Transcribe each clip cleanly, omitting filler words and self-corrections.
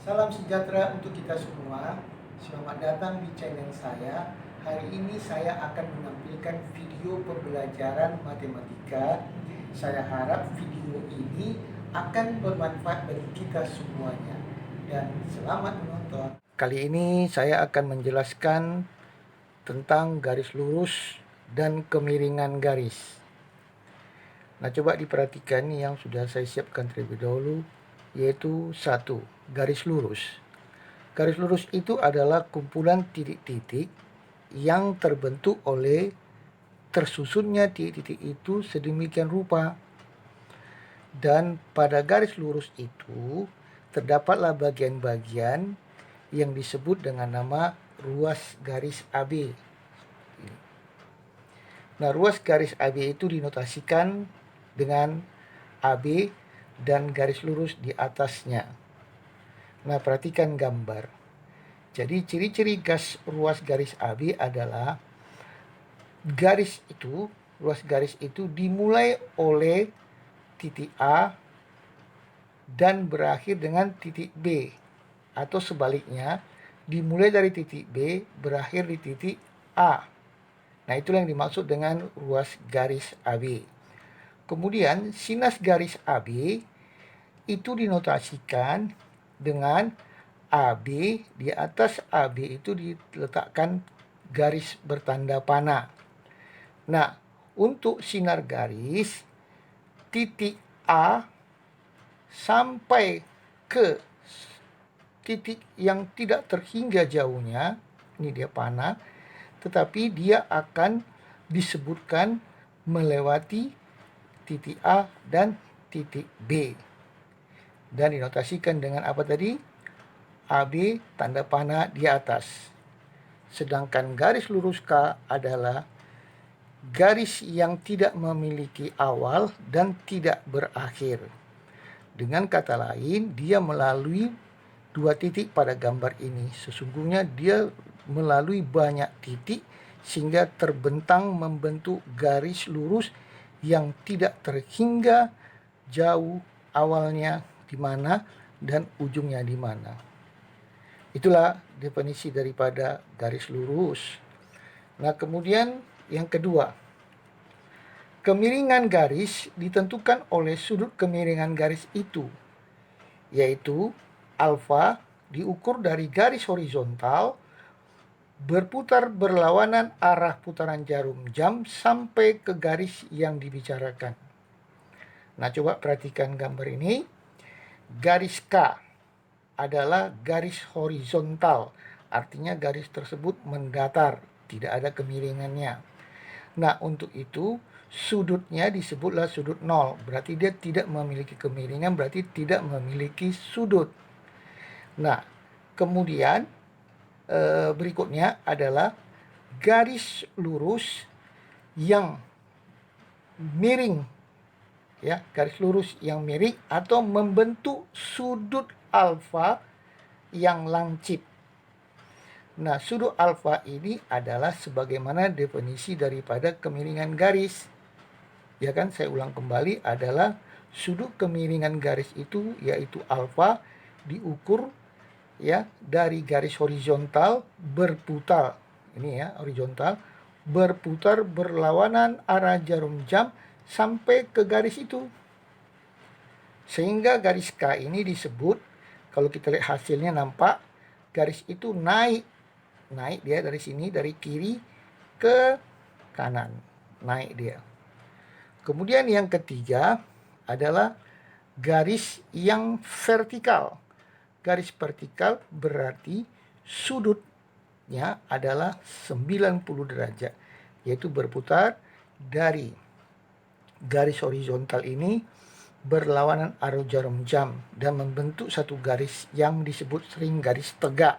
Salam sejahtera untuk kita semua. Selamat datang di channel saya. Hari ini saya akan menampilkan video pembelajaran matematika. Saya harap video ini akan bermanfaat bagi kita semuanya. Dan selamat menonton. Kali ini saya akan menjelaskan tentang garis lurus dan kemiringan garis. Nah, coba diperhatikan yang sudah saya siapkan terlebih dahulu, yaitu satu, garis lurus. Garis lurus itu adalah kumpulan titik-titik yang terbentuk oleh tersusunnya titik-titik itu sedemikian rupa. Dan pada garis lurus itu terdapatlah bagian-bagian yang disebut dengan nama ruas garis AB. Nah, ruas garis AB itu dinotasikan dengan AB dan garis lurus di atasnya. Nah, perhatikan gambar. Jadi ciri-ciri ruas garis AB adalah ruas garis itu dimulai oleh titik A dan berakhir dengan titik B. Atau sebaliknya, dimulai dari titik B, berakhir di titik A. Nah, itulah yang dimaksud dengan ruas garis AB. Kemudian, sinas garis AB itu dinotasikan dengan AB, di atas AB itu diletakkan garis bertanda panah. Nah, untuk sinar garis titik A sampai ke titik yang tidak terhingga jauhnya, ini dia panah, tetapi dia akan disebutkan melewati titik A dan titik B. Dan dinotasikan dengan apa tadi? AB tanda panah di atas. Sedangkan garis lurus K adalah garis yang tidak memiliki awal dan tidak berakhir. Dengan kata lain, dia melalui dua titik pada gambar ini. Sesungguhnya dia melalui banyak titik sehingga terbentang membentuk garis lurus yang tidak terhingga jauh awalnya di mana dan ujungnya di mana. Itulah definisi daripada garis lurus. Nah, kemudian yang kedua, kemiringan garis ditentukan oleh sudut kemiringan garis itu, yaitu alfa diukur dari garis horizontal berputar berlawanan arah putaran jarum jam sampai ke garis yang dibicarakan. Nah, coba perhatikan gambar ini. Garis K adalah garis horizontal, artinya garis tersebut mendatar, tidak ada kemiringannya. Nah, untuk itu sudutnya disebutlah sudut nol, berarti dia tidak memiliki kemiringan, berarti tidak memiliki sudut. Nah, kemudian berikutnya adalah garis lurus yang miring, ya, garis lurus yang miring atau membentuk sudut alfa yang lancip. Nah, sudut alfa ini adalah sebagaimana definisi daripada kemiringan garis. Ya kan, saya ulang kembali, adalah sudut kemiringan garis itu yaitu alfa diukur ya dari garis horizontal berputar. Ini ya, horizontal berputar berlawanan arah jarum jam sampai ke garis itu. Sehingga garis K ini disebut, kalau kita lihat hasilnya nampak garis itu naik dia dari sini, dari kiri ke kanan, naik dia. Kemudian yang ketiga adalah garis yang vertikal. Garis vertikal berarti sudutnya adalah 90 derajat, yaitu berputar dari garis horizontal ini berlawanan arah jarum jam dan membentuk satu garis yang disebut sering garis tegak.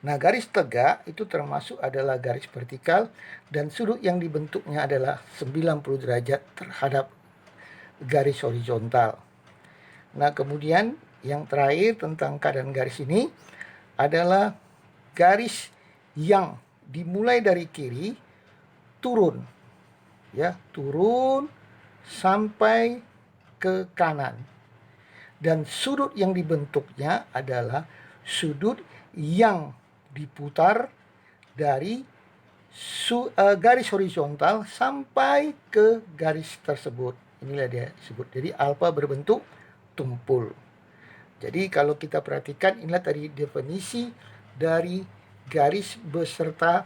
Nah, garis tegak itu termasuk adalah garis vertikal dan sudut yang dibentuknya adalah 90 derajat terhadap garis horizontal. Nah, kemudian yang terakhir tentang keadaan garis ini adalah garis yang dimulai dari kiri turun, ya, turun sampai ke kanan. Dan sudut yang dibentuknya adalah sudut yang diputar dari garis horizontal sampai ke garis tersebut. Inilah dia disebut. Jadi alfa berbentuk tumpul. Jadi kalau kita perhatikan, inilah tadi definisi dari garis beserta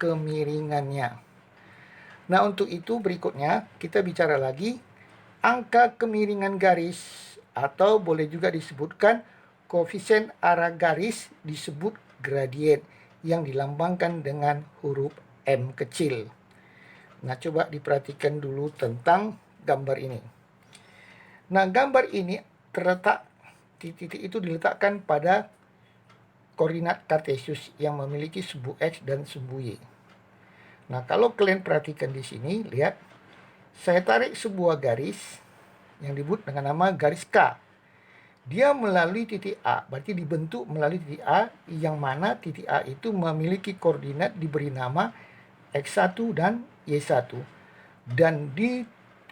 kemiringannya. Nah, untuk itu berikutnya kita bicara lagi angka kemiringan garis, atau boleh juga disebutkan koefisien arah garis, disebut gradien yang dilambangkan dengan huruf M kecil. Nah, coba diperhatikan dulu tentang gambar ini. Nah, gambar ini terletak, titik itu diletakkan pada koordinat kartesius yang memiliki sumbu X dan sumbu Y. Nah, kalau kalian perhatikan di sini, lihat, saya tarik sebuah garis yang disebut dengan nama garis K. Dia melalui titik A, berarti dibentuk melalui titik A, yang mana titik A itu memiliki koordinat diberi nama X1 dan Y1. Dan di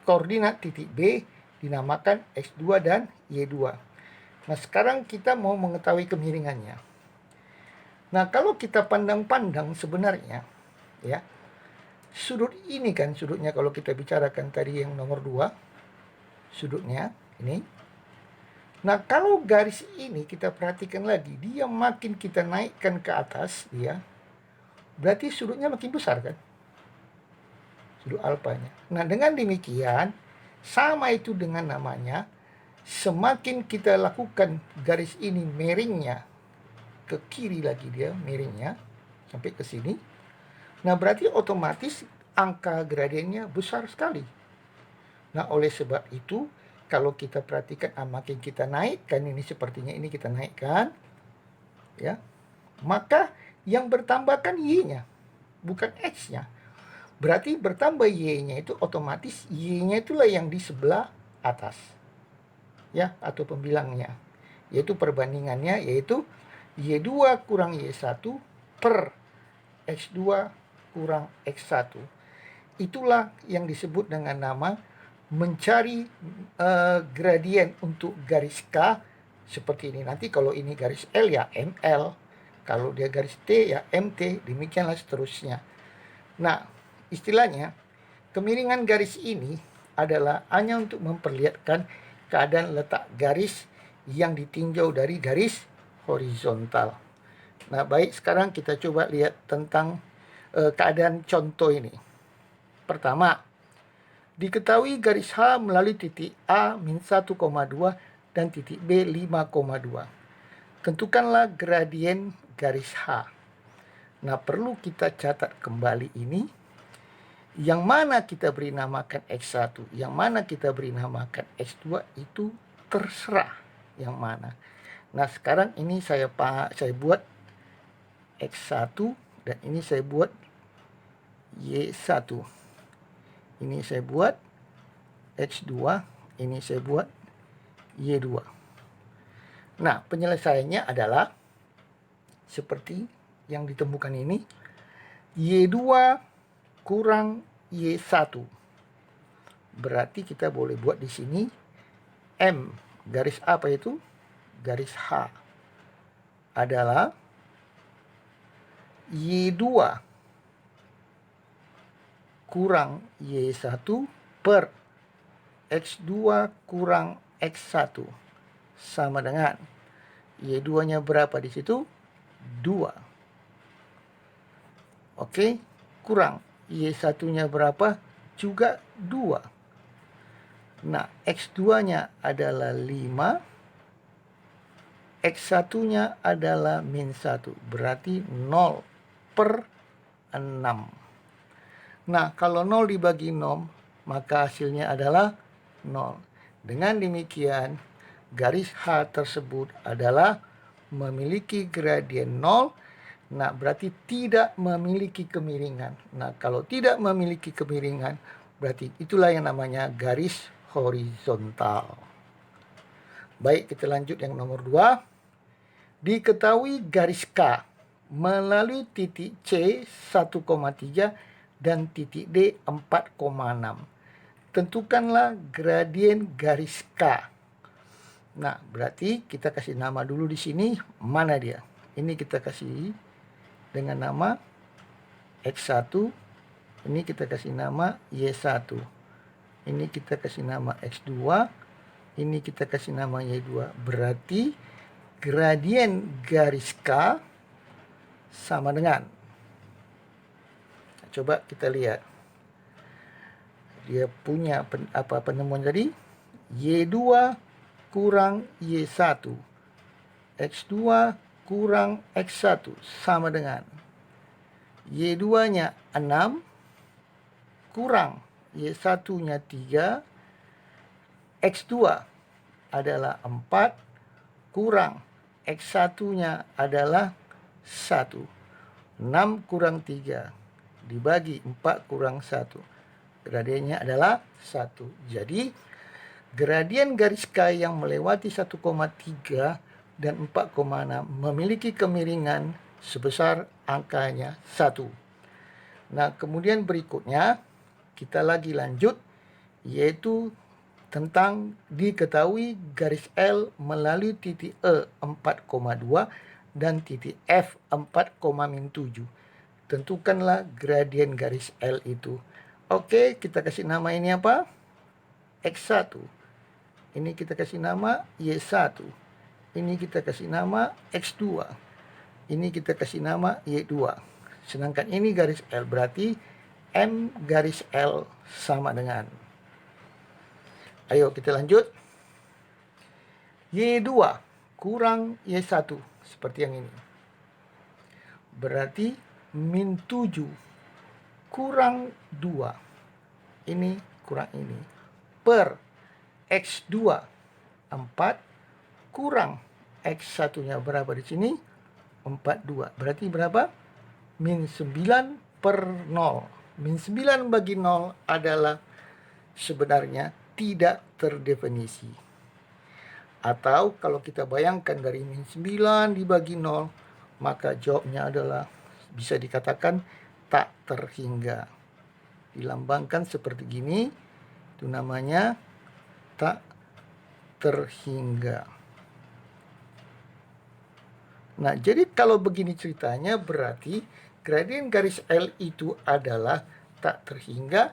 koordinat titik B dinamakan X2 dan Y2. Nah, sekarang kita mau mengetahui kemiringannya. Nah, kalau kita pandang-pandang sebenarnya, ya, sudut ini kan, sudutnya kalau kita bicarakan tadi yang nomor 2, sudutnya ini. Nah, kalau garis ini kita perhatikan lagi, dia makin kita naikkan ke atas, dia, berarti sudutnya makin besar kan? Sudut alfanya. Nah, dengan demikian, sama itu dengan namanya, semakin kita lakukan garis ini miringnya, ke kiri lagi dia miringnya, sampai ke sini. Nah, berarti otomatis angka gradiennya besar sekali. Nah, oleh sebab itu, kalau kita perhatikan, makin kita naikkan ini, sepertinya ini kita naikkan, ya, maka yang bertambahkan Y-nya, bukan X-nya. Berarti bertambah Y-nya itu otomatis Y-nya itulah yang di sebelah atas, ya, atau pembilangnya, yaitu perbandingannya, yaitu Y2 kurang Y1 per X2 kurang X1. Itulah yang disebut dengan nama mencari gradien untuk garis K seperti ini. Nanti kalau ini garis L ya ML, kalau dia garis T ya MT, demikianlah seterusnya. Nah, istilahnya kemiringan garis ini adalah hanya untuk memperlihatkan keadaan letak garis yang ditinjau dari garis horizontal. Nah, baik, sekarang kita coba lihat tentang keadaan contoh ini. Pertama, diketahui garis H melalui titik A min 1,2 dan titik B 5,2. Tentukanlah gradien garis H. Nah, perlu kita catat kembali ini. Yang mana kita beri namakan X1, yang mana kita beri namakan X2, itu terserah yang mana. Nah, sekarang ini saya buat X1 dan ini saya buat Y1. Ini saya buat X2, ini saya buat Y2. Nah, penyelesaiannya adalah seperti yang ditemukan ini. Y2 kurang Y1. Berarti kita boleh buat di sini M garis apa itu? Garis H adalah Y2 kurang Y1 per X2 kurang X1 sama dengan Y2-nya berapa di situ? 2. Oke, kurang Y1-nya berapa? Juga 2. Nah, X2-nya adalah 5, X1-nya adalah min 1, berarti 0 per 6. Nah, kalau 0 dibagi 0, maka hasilnya adalah 0. Dengan demikian, garis H tersebut adalah memiliki gradien 0. Nah, berarti tidak memiliki kemiringan. Nah, kalau tidak memiliki kemiringan, berarti itulah yang namanya garis horizontal. Baik, kita lanjut yang nomor 2. Diketahui garis K melalui titik C 1,3 dan titik D 4,6. Tentukanlah gradien garis K. Nah, berarti kita kasih nama dulu di sini, mana dia? Ini kita kasih dengan nama X1, ini kita kasih nama Y1. Ini kita kasih nama X2, ini kita kasih nama Y2. Berarti gradien garis K sama dengan, coba kita lihat. Dia punya penemuan tadi, Y2 kurang Y1. X2 kurang X1 sama dengan Y2-nya 6 kurang Y1-nya 3, X2 adalah 4 kurang X1-nya adalah 1. 6 kurang 3 dibagi 4 kurang 1. Gradiennya adalah 1. Jadi gradien garis K yang melewati 1,3 dan 4,6 memiliki kemiringan sebesar angkanya 1. Nah, kemudian berikutnya kita lagi lanjut, yaitu tentang diketahui garis L melalui titik E 4,2 dan titik F 4,7. Tentukanlah gradien garis L itu. Oke, kita kasih nama ini apa? X1. Ini kita kasih nama Y1. Ini kita kasih nama X2. Ini kita kasih nama Y2. Sedangkan ini garis L, berarti M garis L sama dengan, ayo kita lanjut, Y2 kurang Y1 seperti yang ini. Berarti min 7 kurang 2. Ini kurang ini. Per X2 4 kurang X1-nya berapa di sini? 42. Berarti berapa? Min 9 per 0. Min 9 bagi 0 adalah sebenarnya tidak terdefinisi. Atau kalau kita bayangkan dari min 9 dibagi 0, maka jawabnya adalah bisa dikatakan tak terhingga. Dilambangkan seperti gini, itu namanya tak terhingga. Nah, jadi kalau begini ceritanya berarti gradien garis L itu adalah tak terhingga,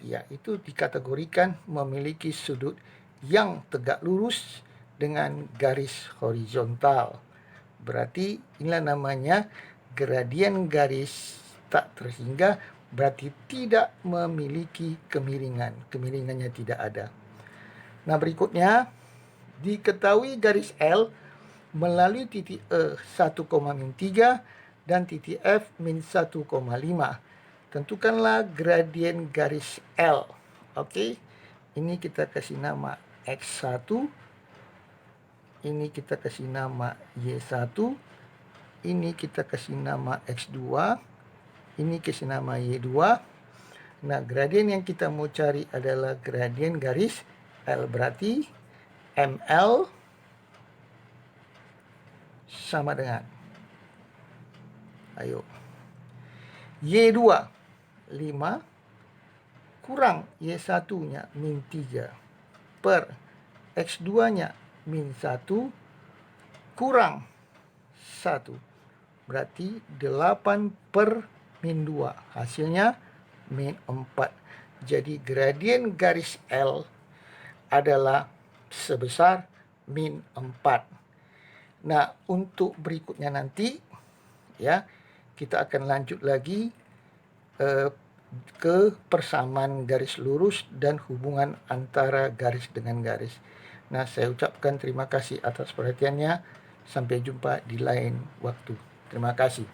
yaitu dikategorikan memiliki sudut yang tegak lurus dengan garis horizontal. Berarti inilah namanya gradien garis tak terhingga, berarti tidak memiliki kemiringan. Kemiringannya tidak ada. Nah, berikutnya diketahui garis L melalui titik E 1,3 dan titik F min 1,5. Tentukanlah gradien garis L. Oke, ini kita kasih nama X1. Ini kita kasih nama Y1. Ini kita kasih nama X2. Ini kasih nama Y2. Nah, gradien yang kita mau cari adalah gradien garis L. Berarti ML sama dengan, ayo, Y2 5 kurang Y1-nya min 3 per X2-nya min 1 kurang 1. Berarti 8 per min 2. Hasilnya min 4. Jadi gradien garis L adalah sebesar min 4. Nah, untuk berikutnya nanti ya, kita akan lanjut lagi ke persamaan garis lurus dan hubungan antara garis dengan garis. Nah, saya ucapkan terima kasih atas perhatiannya. Sampai jumpa di lain waktu. Terima kasih.